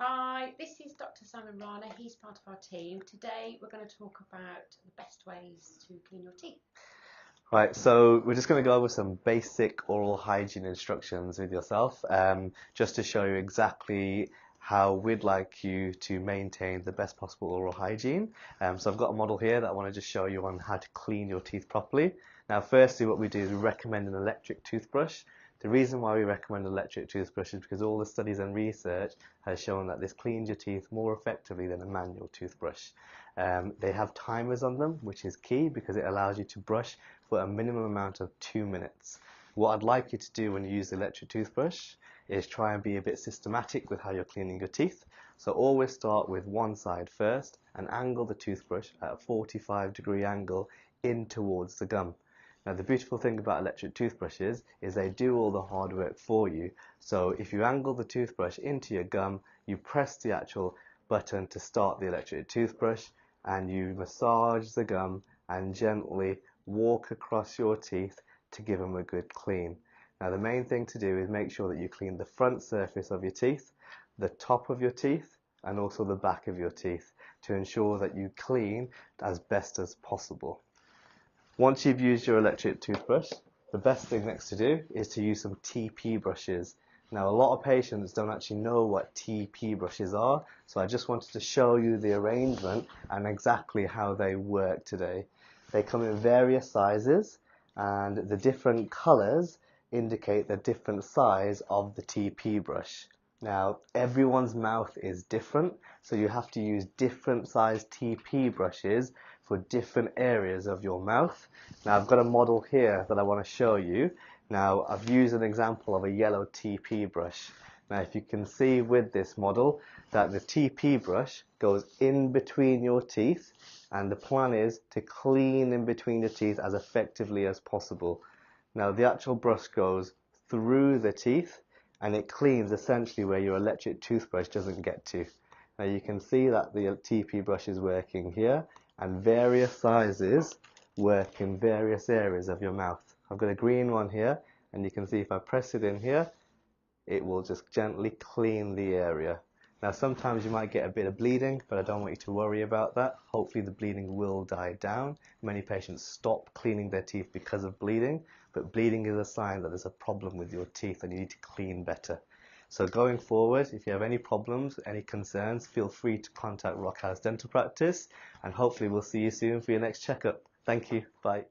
Hi, this is Dr. Simon Rana. He's part of our team. Today we're going to talk about the best ways to clean your teeth. Right, so we're just going to go over some basic oral hygiene instructions with yourself, just to show you exactly how we'd like you to maintain the best possible oral hygiene. So I've got a model here that I want to just show you on how to clean your teeth properly. Now, firstly, what we do is we recommend an electric toothbrush. The reason why we recommend an electric toothbrush is because all the studies and research has shown that this cleans your teeth more effectively than a manual toothbrush. They have timers on them, which is key because it allows you to brush for a minimum amount of 2 minutes. What I'd like you to do when you use the electric toothbrush is try and be a bit systematic with how you're cleaning your teeth. So always start with one side first and angle the toothbrush at a 45-degree angle in towards the gum. Now the beautiful thing about electric toothbrushes is they do all the hard work for you. So if you angle the toothbrush into your gum, you press the actual button to start the electric toothbrush and you massage the gum and gently walk across your teeth to give them a good clean. Now the main thing to do is make sure that you clean the front surface of your teeth, the top of your teeth and also the back of your teeth to ensure that you clean as best as possible. Once you've used your electric toothbrush, the best thing next to do is to use some TP brushes. Now a lot of patients don't actually know what TP brushes are, so I just wanted to show you the arrangement and exactly how they work today. They come in various sizes and the different colours indicate the different size of the TP brush. Now everyone's mouth is different, so you have to use different size TP brushes for different areas of your mouth. Now I've got a model here that I want to show you. Now I've used an example of a yellow TP brush. Now if you can see with this model that the TP brush goes in between your teeth and the plan is to clean in between your teeth as effectively as possible. Now the actual brush goes through the teeth and it cleans essentially where your electric toothbrush doesn't get to. Now you can see that the TP brush is working here and various sizes work in various areas of your mouth. I've got a green one here and you can see if I press it in here it will just gently clean the area. Now sometimes you might get a bit of bleeding, but I don't want you to worry about that. Hopefully the bleeding will die down. Many patients stop cleaning their teeth because of bleeding, but bleeding is a sign that there's a problem with your teeth and you need to clean better. So going forward, if you have any problems, any concerns, feel free to contact Rock House Dental Practice and hopefully we'll see you soon for your next checkup. Thank you. Bye.